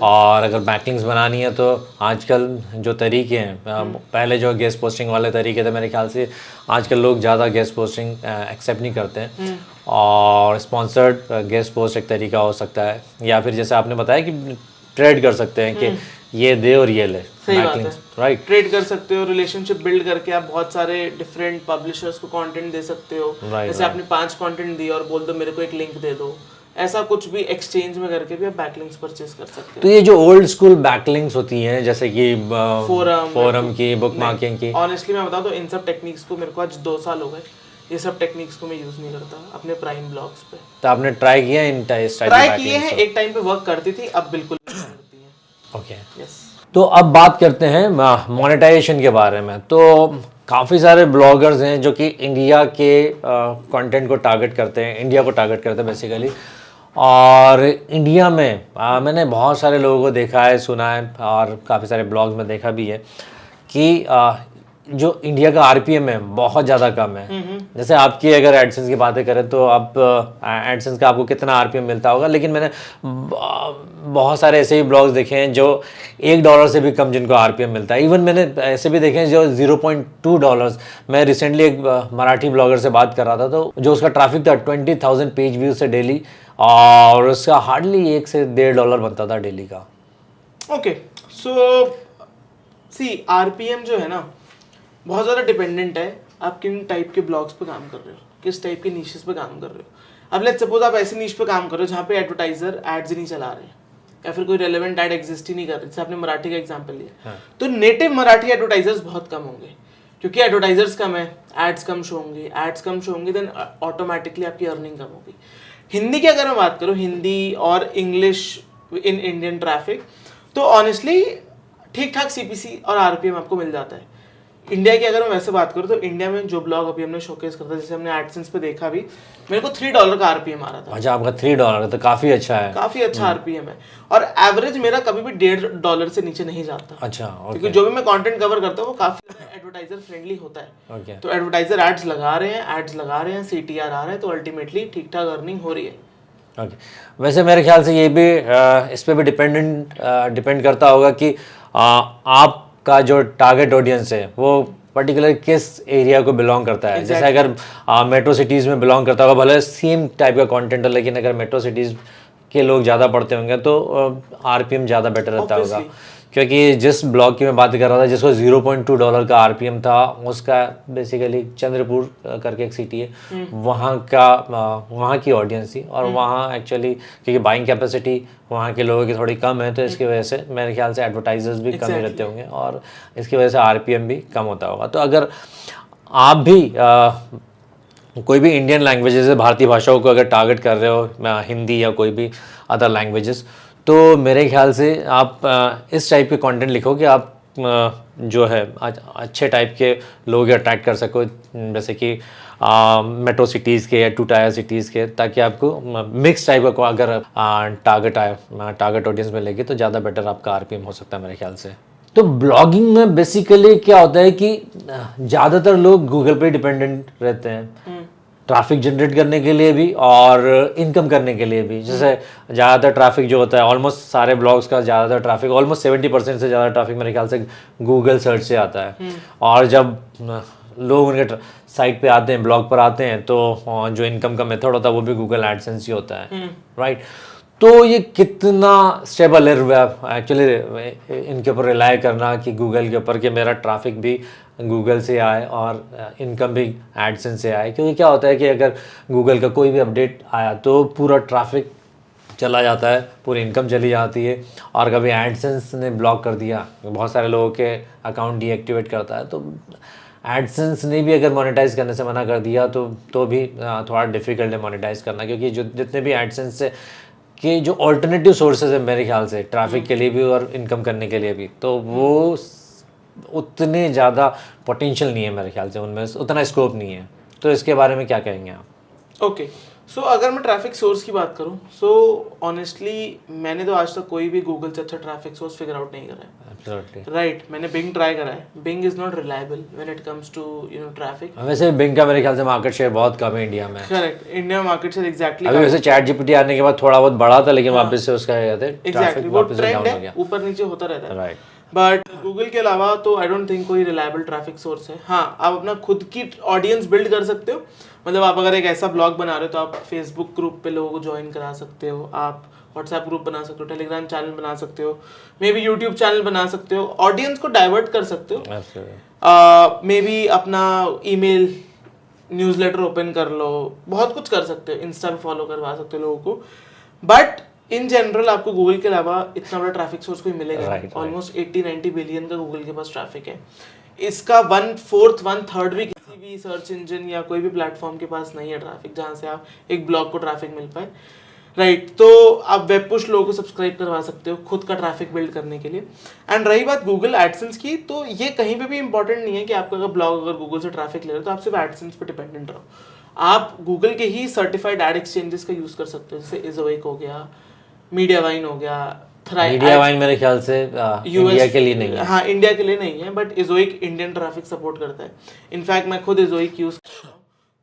और अगर बैकलिंक्स बनानी है तो आजकल जो तरीके हैं, पहले जो गेस्ट पोस्टिंग वाले तरीके थे, मेरे ख्याल से आजकल लोग ज़्यादा गेस्ट पोस्टिंग एक्सेप्ट नहीं करते हैं। और स्पॉन्सर्ड गेस्ट पोस्ट एक तरीका हो सकता है, या फिर जैसे आपने बताया कि ट्रेड कर सकते हैं कि ये दे और ये ले। सही बात है, राइट। ट्रेड कर सकते हो, रिलेशनशिप बिल्ड करके आप बहुत सारे डिफरेंट पब्लिशर्स को कंटेंट दे सकते हो। जैसे आपने 5 कंटेंट दिए और बोल दो मेरे को एक लिंक दे दो, ऐसा कुछ भी एक्सचेंज में करके भी आप बैकलिंक्स परचेस कर सकते हो। तो ये जो ओल्ड स्कूल बैकलिंक्स होती हैं, जैसे कि फोरम की, बुकमार्किंग की, ऑनेस्टली मैं बताऊं तो इन सब टेक्निक्स को मेरे को आज 2 साल हो गए, ये सब टेक्निक्स को मैं यूज नहीं करता अपने प्राइम ब्लॉग्स पे। तो आपने ट्राई किया इन ट्राई किए हैं, एक टाइम पे वर्क करती थी, अब बिल्कुल नहीं करती है। Okay, yes. तो अब बात करते हैं मोनेटाइजेशन के बारे में। तो काफ़ी सारे ब्लॉगर्स हैं जो कि इंडिया के कंटेंट को टारगेट करते हैं, इंडिया को टारगेट करते हैं बेसिकली। और इंडिया में मैंने बहुत सारे लोगों को देखा है, सुना है, और काफ़ी सारे ब्लॉग्स में देखा भी है कि जो इंडिया का आरपीएम है बहुत ज़्यादा कम है। जैसे आपकी अगर एडसेंस की बातें करें तो आप एडसेंस का आपको कितना आरपीएम मिलता होगा, लेकिन मैंने बहुत सारे ऐसे ही ब्लॉग्स देखे हैं जो $1 से भी कम जिनको आरपीएम मिलता है। इवन मैंने ऐसे भी देखे हैं जो $0.2। मैं रिसेंटली एक मराठी ब्लॉगर से बात कर रहा था, तो जो उसका ट्रैफिक था 20,000 पेज व्यूज से डेली, और उसका हार्डली $1 से $1.5 बनता था डेली का। ओके, सो सी आरपीएम जो है ना बहुत ज़्यादा डिपेंडेंट है आप किन टाइप के ब्लॉग्स पे काम कर रहे हो, किस टाइप के नीशेस पे काम कर रहे हो। अब लेट्स सपोज आप ऐसे नीश पे काम कर रहे हो जहाँ पे एडवर्टाइजर एड्स ही नहीं चला रहे या फिर कोई रेलेवेंट एड एग्जिस्ट ही नहीं कर रही, जैसे आपने मराठी का एग्जांपल लिया, तो नेटिव मराठी एडवर्टाइजर्स बहुत कम होंगे क्योंकि एडवर्टाइजर्स कम है, एड्स कम शो होंगे, एड्स कम शो होंगे देन ऑटोमेटिकली आपकी अर्निंग कम होगी। हिंदी की अगर मैं बात करूँ, हिंदी और इंग्लिश इन इंडियन ट्रैफिक, तो ऑनेस्टली ठीक ठाक सीपीसी और आरपीएम आपको मिल जाता है। इंडिया की अगर मैं वैसे बात करूँ तो इंडिया में जो ब्लॉग अभी हमने शोकेस करता है, जैसे हमने एडसेंस पे देखा भी, मेरे को $3 का आरपीएम आ रहा था। अच्छा, आपका $3 तो काफ़ी अच्छा है, काफी अच्छा आरपीएम है, और एवरेज मेरा कभी भी $1.5 से नीचे नहीं जाता। अच्छा, क्योंकि जो भी मैं कंटेंट कवर करता हूँ वो काफी एडवर्टाइजर फ्रेंडली होता है। ओके। तो एडवर्टाइजर एड्स लगा रहे हैं, सीटीआर आ रहा है, तो अल्टीमेटली ठीक ठाक अर्निंग हो रही है। ओके, वैसे मेरे ख्याल से ये भी इस पे भी डिपेंड करता होगा कि आपका जो टारगेट ऑडियंस है वो पर्टिकुलर किस एरिया को बिलोंग करता है। जैसे अगर मेट्रो सिटीज़ में बिलोंग करता होगा, भले सेम टाइप का कंटेंट है, लेकिन अगर मेट्रो सिटीज़ के लोग ज़्यादा पढ़ते होंगे तो आरपीएम ज़्यादा बेटर रहता होगा। क्योंकि जिस ब्लॉग की मैं बात कर रहा था जिसको $0.2 का आरपीएम था, उसका बेसिकली चंद्रपुर करके एक सिटी है, वहाँ की ऑडियंस थी, और वहाँ एक्चुअली क्योंकि बाइंग कैपेसिटी वहाँ के लोगों की थोड़ी कम है, तो इसकी वजह से मेरे ख्याल से एडवर्टाइजर्स भी कम ही रहते होंगे, और इसकी वजह से आरपीएम भी कम होता होगा। तो अगर आप भी कोई भी इंडियन लैंग्वेजेस, भारतीय भाषाओं को अगर टारगेट कर रहे हो, हिंदी या कोई भी अदर लैंग्वेजेस, तो मेरे ख्याल से आप इस टाइप के कंटेंट लिखो कि आप जो है अच्छे टाइप के लोग अट्रैक्ट कर सको, जैसे कि मेट्रो सिटीज़ के या 2 टायर सिटीज़ के, ताकि आपको मिक्स टाइप का अगर टारगेट ऑडियंस मिलेगी तो ज़्यादा बेटर आपका आरपीएम हो सकता है मेरे ख्याल से। तो ब्लॉगिंग में बेसिकली क्या होता है कि ज़्यादातर लोग गूगल पे डिपेंडेंट रहते हैं, ट्रैफिक जनरेट करने के लिए भी और इनकम करने के लिए भी। जैसे ज़्यादातर ट्रैफिक जो होता है, ऑलमोस्ट सारे ब्लॉग्स का ज़्यादातर ट्रैफिक, ऑलमोस्ट 70% से ज़्यादा ट्रैफिक मेरे ख्याल से गूगल सर्च से आता है। और जब लोग उनके साइट पे आते हैं, ब्लॉग पर आते हैं, तो जो इनकम का मेथड होता है वो भी गूगल एडसेंस ही होता है, राइट। तो ये कितना स्टेबल है एक्चुअली इनके ऊपर रिलाई करना कि गूगल के ऊपर कि मेरा ट्रैफिक भी गूगल से आए और इनकम भी एडसेंस से आए। क्योंकि क्या होता है कि अगर गूगल का कोई भी अपडेट आया तो पूरा ट्रैफिक चला जाता है, पूरी इनकम चली जाती है, और कभी एडसेंस ने ब्लॉक कर दिया, बहुत सारे लोगों के अकाउंट डीएक्टिवेट करता है, तो एडसेंस ने भी अगर मोनेटाइज करने से मना कर दिया तो भी थोड़ा डिफिकल्ट है मोनेटाइज करना। क्योंकि जो जितने भी एडसेंस से कि जो ऑल्टरनेटिव सोर्सेज है मेरे ख्याल से ट्रैफिक के लिए भी और इनकम करने के लिए भी, तो वो उतने ज़्यादा पोटेंशियल नहीं है मेरे ख्याल से, उनमें उतना स्कोप नहीं है। तो इसके बारे में क्या कहेंगे आप? ओके, सो अगर मैं ट्रैफिक सोर्स की बात करूं, सो ऑनेस्टली मैंने तो आज तक कोई भी गूगल से अच्छा ट्रैफिक सोर्स फिगर आउट नहीं करा है। एब्सोल्युटली राइट, मैंने बिंग ट्राई करा है, Bing is not reliable when it comes to traffic. वैसे बिंग का मेरे ख्याल से मार्केट शेयर बहुत कम है इंडिया में। Correct, India market share exactly अभी वैसे चैट जीपीटी आने के बाद थोड़ा बहुत बढ़ा था, लेकिन वापस से उसका एग्जैक्टली वो ट्रेंड है, ऊपर नीचे होता रहता है, राइट। बट गूगल के अलावा तो आई डोंट थिंक कोई रिलायबल ट्रैफिक सोर्स है। हाँ, आप अपना खुद की ऑडियंस बिल्ड कर सकते हो, मतलब आप अगर एक ऐसा ब्लॉग बना रहे हो तो आप फेसबुक ग्रुप पे लोगों को ज्वाइन करा सकते हो, आप व्हाट्सएप ग्रुप बना सकते हो, टेलीग्राम चैनल बना सकते हो, मे बी यूट्यूब चैनल बना सकते हो, ऑडियंस को डाइवर्ट कर सकते हो, मे बी अपना ईमेल न्यूज़लेटर ओपन कर लो, बहुत कुछ कर सकते हो, इंस्टा पे फॉलो करवा सकते हो लोगों को। बट इन जनरल आपको गूगल के अलावा इतना बड़ा ट्रैफिक सोर्स कोई मिलेगा, ऑलमोस्ट 80-90 बिलियन का गूगल के पास ट्रैफिक है। इसका 1/4 1/3 भी किसी भी सर्च इंजन या कोई भी प्लेटफॉर्म के पास नहीं है ट्रैफिक, जहाँ से आप एक ब्लॉग को ट्रैफिक मिल पाए, राइट। तो आप वेब पुश लोगों को सब्सक्राइब करवा सकते हो खुद का ट्रैफिक बिल्ड करने के लिए। एंड रही बात गूगल एडसेंस की, तो ये कहीं पे भी इंपॉर्टेंट नहीं है कि आपका अगर ब्लॉग अगर गूगल से ट्रैफिक ले रहे हो तो आप सिर्फ एडसेंस पे डिपेंडेंट रहो। आप गूगल के ही सर्टिफाइड एड एक्सचेंजेस का यूज़ कर सकते हो, जैसे इजोइक हो गया, मीडिया वाइन हो गया, मीडिया वाइन मेरे ख्याल से इंडिया के लिए नहीं है। हाँ, इंडिया के लिए नहीं है, बट इजोइक इंडियन ट्रैफिक सपोर्ट करता है। इनफैक्ट मैं खुद इजोइक यूज करता हूँ,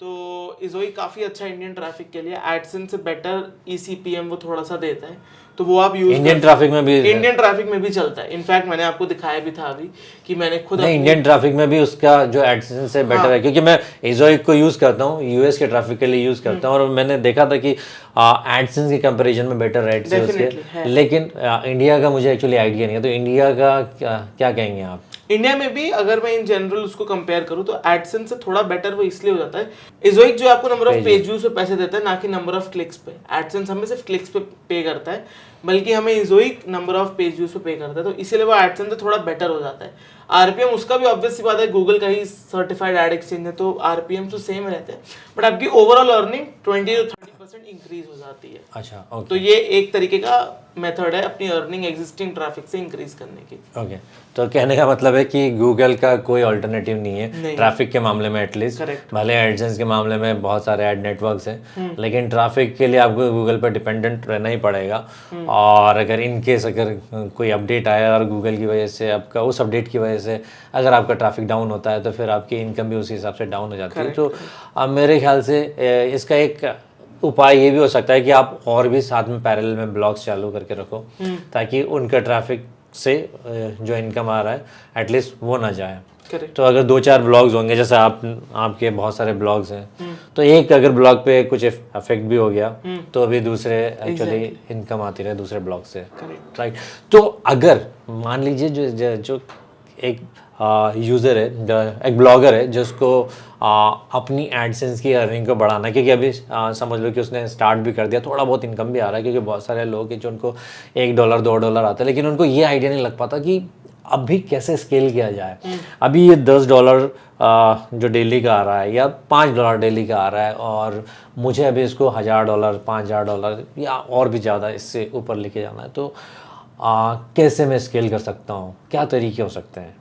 तो इजोइक काफ़ी अच्छा इंडियन ट्रैफिक के लिए, एडसेंस से बेटर ECPM वो थोड़ा सा देता है, तो वो आप यूज इंडियन ट्रैफिक में भी चलता है। इनफैक्ट मैंने आपको दिखाया भी था अभी कि मैंने खुद इंडियन ट्रैफिक में भी उसका जो एडसेंस से बेटर है, क्योंकि मैं इजोइक को यूज करता हूँ, यूएस के ट्रैफिक के लिए यूज करता हूँ, और मैंने देखा था कि एडसेंस के कंपैरिजन में बेटर रेट्स है उसके, लेकिन इंडिया का मुझे एक्चुअली आइडिया नहीं है, तो इंडिया का क्या कहेंगे आप? इंडिया में भी अगर मैं इन जनरल उसको कंपेयर करूं तो एडसेंस से थोड़ा बेटर वो इसलिए हो जाता है, इजोइक जो आपको नंबर ऑफ पेज व्यूज पे पैसे देता है, ना कि नंबर ऑफ क्लिक्स पे। एडसेंस हमें सिर्फ क्लिक्स पे पे करता है, बल्कि हमें इजोइक नंबर ऑफ पेज व्यूज पे पे करता है, तो इसीलिए वो एडसेंस से थोड़ा बेटर हो जाता है। आरपीएम उसका भी ऑब्वियस सी बात है, गूगल का ही सर्टिफाइड एड एक्सचेंज है, तो आरपीएम तो सेम रहते हैं, बट आपकी ओवरऑल अर्निंग 20 to 30% इंक्रीज हो जाती है। अच्छा, ओके। तो ये एक तरीके का मेथड है अपनी अर्निंग एग्जिस्टिंग ट्रैफिक से इंक्रीज करने की। ओके, तो कहने का मतलब है कि गूगल का कोई अल्टरनेटिव नहीं है ट्रैफिक के मामले में, एटलीस्ट। भले एडसेंस के मामले में बहुत सारे एड नेटवर्क्स हैं, लेकिन ट्रैफिक के लिए आपको गूगल पर डिपेंडेंट रहना ही पड़ेगा। और अगर इन केस अगर कोई अपडेट आया और गूगल की वजह से आपका, उस अपडेट की वजह से अगर आपका ट्रैफिक डाउन होता है, तो फिर आपकी इनकम भी उसी हिसाब से डाउन हो जाती है। तो अब मेरे ख्याल से इसका एक उपाय ये भी हो सकता है कि आप और भी साथ में पैरेलल में ब्लॉग्स चालू करके रखो, ताकि उनका ट्रैफिक से जो इनकम आ रहा है एटलीस्ट वो ना जाए। तो अगर 2-4 ब्लॉग्स होंगे, जैसे आपके बहुत सारे ब्लॉग्स हैं, तो एक अगर ब्लॉग पे कुछ इफेक्ट भी हो गया, तो अभी दूसरे एक्चुअली इनकम आती रहे दूसरे ब्लॉग से, राइट। तो अगर मान लीजिए जो एक यूज़र है, एक ब्लॉगर है, जिसको अपनी एडसेंस की अर्निंग को बढ़ाना है, क्योंकि अभी समझ लो कि उसने स्टार्ट भी कर दिया, थोड़ा बहुत इनकम भी आ रहा है, क्योंकि बहुत सारे लोग हैं जो उनको $1 $2 आता है, लेकिन उनको ये आइडिया नहीं लग पाता कि अभी कैसे स्केल किया जाए। अभी ये $10 जो डेली का आ रहा है, या $5 डेली का आ रहा है, और मुझे अभी इसको $1000 $5000 या और भी ज़्यादा इससे ऊपर लेके जाना है, तो कैसे मैं स्केल कर सकता हूँ, क्या तरीके हो सकते हैं?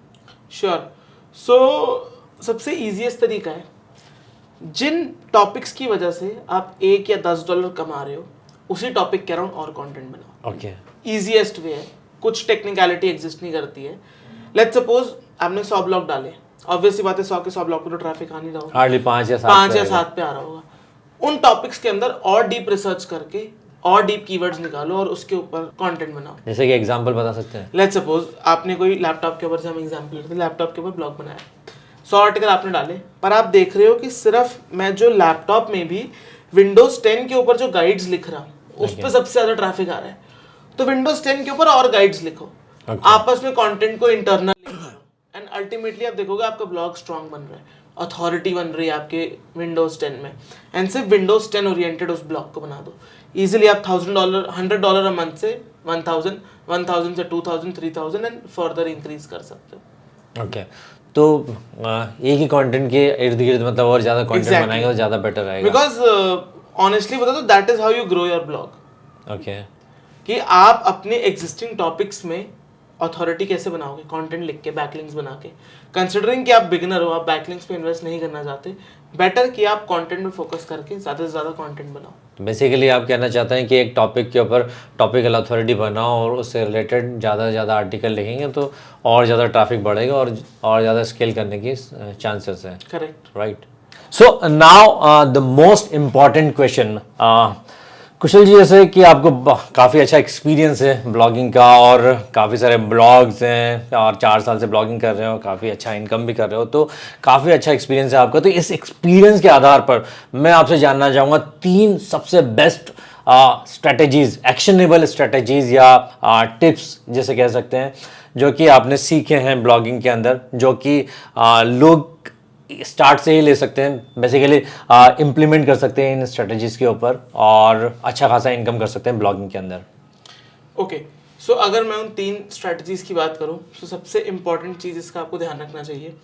श्योर। सो सबसे ईजीएस्ट तरीका है, जिन टॉपिक्स की वजह से आप $1 या $10 कमा रहे हो, उसी टॉपिक के अराउंड और कंटेंट बनाओ। ओके, ईजीएस्ट वे है, कुछ टेक्निकलिटी एग्जिस्ट नहीं करती है। लेट्स सपोज आपने 100 ब्लॉग डाले, ऑब्वियसली बात है 100 के 100 ब्लॉग पे तो ट्रैफिक आ नहीं रहा होगा, हार्डली 5 या 7 पे आ रहा होगा। उन टॉपिक्स के अंदर और डीप रिसर्च करके और डीप कीवर्ड्स निकालो और उसके ऊपर कंटेंट बनाओ। जैसे कि एग्जांपल बता सकते हैं? लेट्स सपोज आपने कोई लैपटॉप के ऊपर, से हम एग्जांपल लेते हैं, लैपटॉप के ऊपर ब्लॉग बनाया, 100 आर्टिकल आपने डाले, पर आप देख रहे हो कि सिर्फ मैं जो लैपटॉप में भी विंडोज 10 के ऊपर जो गाइड्स लिख रहा हूँ, उस पर सबसे ज्यादा ट्रैफिक आ रहा है, तो विंडोज 10 के ऊपर और गाइड्स लिखो, आपस में कंटेंट को इंटरनल, एंड अल्टीमेटली आप देखोगे आपका ब्लॉग स्ट्रांग बन रहा है, अथॉरिटी बन रही है आपके विंडोज 10 में, एंड सिर्फ विंडोज 10 ओरिएंटेड उस ब्लॉग को बना दो। इजीली आप $1000 $100 अ मंथ से 1000 से 2000 3000 एंड फर्दर इंक्रीज कर सकते हो। ओके, तो एक ही कंटेंट के इर्द गिर्द मतलब और ज़्यादा कंटेंट बनाएंगे तो ज़्यादा बेटर रहेगा, बिकॉज ऑनेस्टली बता दो, that is how you grow your blog. Okay, कि आप अपने एग्जिस्टिंग टॉपिक्स में अथॉरिटी कैसे बनाओगे, कंटेंट लिख के, बैकलिंक्स बना के। कंसिडरिंग कि आप बिगिनर हो, आप बैकलिंक्स पे इन्वेस्ट नहीं करना चाहते, बेटर कि आप कंटेंट में फोकस करके ज़्यादा से ज़्यादा कंटेंट बनाओ। तो बेसिकली आप कहना चाहते हैं कि एक टॉपिक के ऊपर टॉपिकल अथॉरिटी बनाओ और उससे रिलेटेड ज़्यादा से ज़्यादा आर्टिकल लिखेंगे तो और ज़्यादा ट्रैफिक बढ़ेगा और ज़्यादा स्केल करने की चांसेस है। Correct, right. So now the most important question, Kushal ji, जैसे कि आपको काफ़ी अच्छा एक्सपीरियंस है ब्लॉगिंग का और काफ़ी सारे ब्लॉग्स हैं और 4 साल से ब्लॉगिंग कर रहे हो, काफ़ी अच्छा इनकम भी कर रहे हो, तो काफ़ी अच्छा एक्सपीरियंस है आपका। तो इस एक्सपीरियंस के आधार पर मैं आपसे जानना चाहूँगा 3 सबसे बेस्ट स्ट्रेटजीज, एक्शनेबल स्ट्रेटजीज या टिप्स जैसे कह सकते हैं, जो कि आपने सीखे हैं ब्लॉगिंग के अंदर, जो कि लोग स्टार्ट से ही ले सकते हैं, बेसिकली इम्प्लीमेंट कर सकते हैं इन स्ट्रेटजीज के ऊपर और अच्छा खासा इनकम कर सकते हैं ब्लॉगिंग के अंदर। ओके, सो अगर मैं उन 3 स्ट्रेटजीज की बात करूं, तो सबसे इंपॉर्टेंट चीज़ इसका आपको ध्यान रखना चाहिए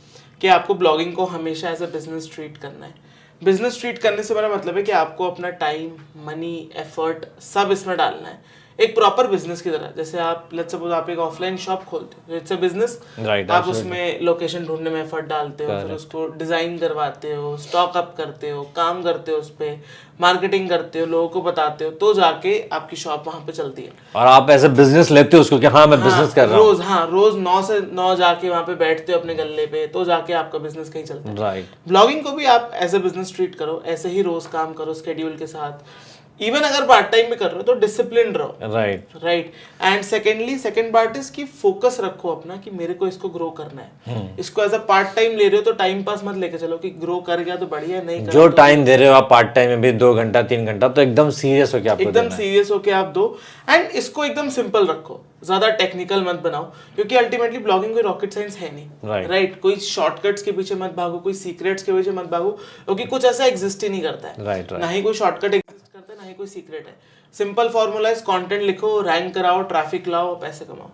कि आपको ब्लॉगिंग को हमेशा एज अ बिजनेस ट्रीट करना है। बिजनेस ट्रीट करने से मेरा मतलब है कि आपको अपना टाइम, मनी, एफर्ट सब इसमें डालना है। एक प्रॉपर बिजनेस की तरह। जैसे आप लेट्स सपोज आप एक ऑफलाइन शॉप खोलते हो, इट्स अ बिजनेस, Right, आप उसमें लोकेशन ढूंढने में एफर्ट डालते हो, फिर उसको डिजाइन करवाते हो, स्टॉक अप करते हो, काम करते हो, उस पर मार्केटिंग करते हो, लोगों को बताते हो, तो जाके आपकी शॉप वहां पे चलती है। और आप ऐसे बिजनेस लेते हो उसको कि हाँ मैं बिजनेस कर रहा हूँ। रोज 9 से 9 जाके वहां पे बैठते हो अपने गल्ले पे, तो जाके आपका बिजनेस कहीं चलता है। राइट, ब्लॉगिंग को भी आप एज ए बिजनेस ट्रीट करो, ऐसे ही रोज काम करो स्केड्यूल के साथ। इवन अगर पार्ट टाइम भी कर रहे हो तो डिसिप्लिन रहो। Right, right. And second part is कि फोकस रखो अपना कि मेरे को इसको ग्रो करना है। इसको एज अ पार्ट टाइम ले रहे हो तो टाइम पास मत लेके चलो कि ग्रो कर गया तो बढ़िया, नहीं कर जो टाइम दे रहे हो आप पार्ट टाइम में भी 2 घंटा 3 घंटा, तो एकदम सीरियस होके आपको एकदम देना है। सीरियस होके आप दो। एंड इसको एकदम सिंपल रखो, ज्यादा टेक्निकल मत बनाओ, क्योंकि अल्टीमेटली ब्लॉगिंग कोई रॉकेट साइंस है नहीं। राइट। कोई शॉर्टकट्स के पीछे मत भागो, कोई सीक्रेट्स के पीछे मत भागो, क्योंकि कुछ ऐसा एग्जिस्ट ही नहीं करता है। राइट, ना ही कोई शॉर्टकट एग्जिस्ट करता है, ना ही कोई सीक्रेट है। सिंपल फॉर्मूला इज कंटेंट लिखो, रैंक कराओ, ट्रैफिक लाओ, पैसे कमाओ।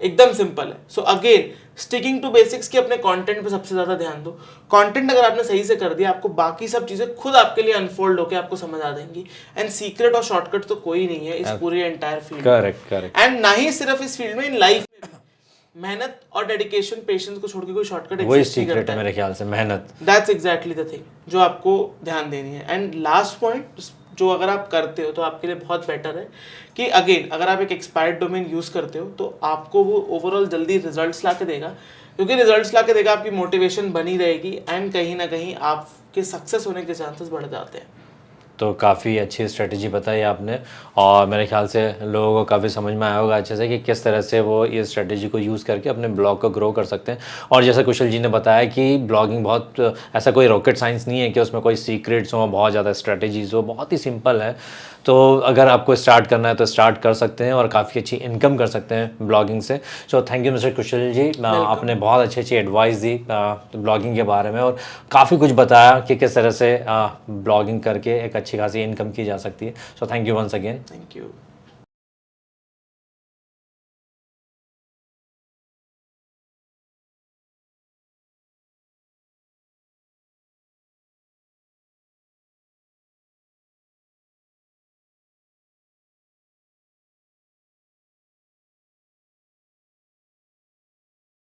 एकदम सिंपल है। So again sticking to basics की अपने कंटेंट पे सबसे ज्यादा ध्यान दो। कंटेंट अगर आपने सही से कर दिया, आपको बाकी सब चीजें खुद आपके लिए अनफोल्ड होकर आपको समझ आ जाएंगी। एंड सीक्रेट और शॉर्टकट तो कोई नहीं है इस पूरी एंटायर फील्ड। करेक्ट। एंड ना ही सिर्फ इस फील्ड में, इन लाइफ में भी मेहनत और डेडिकेशन, पेशेंस को छोड़ के कोई शॉर्टकट वही सीक्रेट है मेरे ख्याल से, मेहनत। दैट्स एग्जैक्टली द थिंग जो आपको ध्यान देनी है। एंड लास्ट पॉइंट जो अगर आप करते हो तो आपके लिए बहुत बेटर है कि अगेन अगर आप एक एक्सपायर्ड डोमेन यूज करते हो तो आपको वो ओवरऑल जल्दी रिजल्ट्स ला के देगा, क्योंकि रिजल्ट्स ला के देगा, आपकी मोटिवेशन बनी रहेगी एंड कहीं ना कहीं आपके सक्सेस होने के चांसेस बढ़ जाते हैं। तो काफ़ी अच्छी स्ट्रेटजी बताई आपने, और मेरे ख्याल से लोगों को काफ़ी समझ में आया होगा अच्छे से कि किस तरह से वो ये स्ट्रेटजी को यूज़ करके अपने ब्लॉग को ग्रो कर सकते हैं। और जैसे कुशल जी ने बताया कि ब्लॉगिंग बहुत ऐसा कोई रॉकेट साइंस नहीं है कि उसमें कोई सीक्रेट्स हो, बहुत ज़्यादा स्ट्रेटजीज हो, बहुत ही सिंपल है। तो अगर आपको स्टार्ट करना है तो स्टार्ट कर सकते हैं और काफ़ी अच्छी इनकम कर सकते हैं ब्लॉगिंग से। सो थैंक यू मिस्टर कुशल जी, आपने बहुत अच्छी अच्छी एडवाइस दी ब्लॉगिंग के बारे में, और काफ़ी कुछ बताया कि किस तरह से ब्लॉगिंग करके एक अच्छी खासी इनकम की जा सकती है। So thank you once again. Thank you.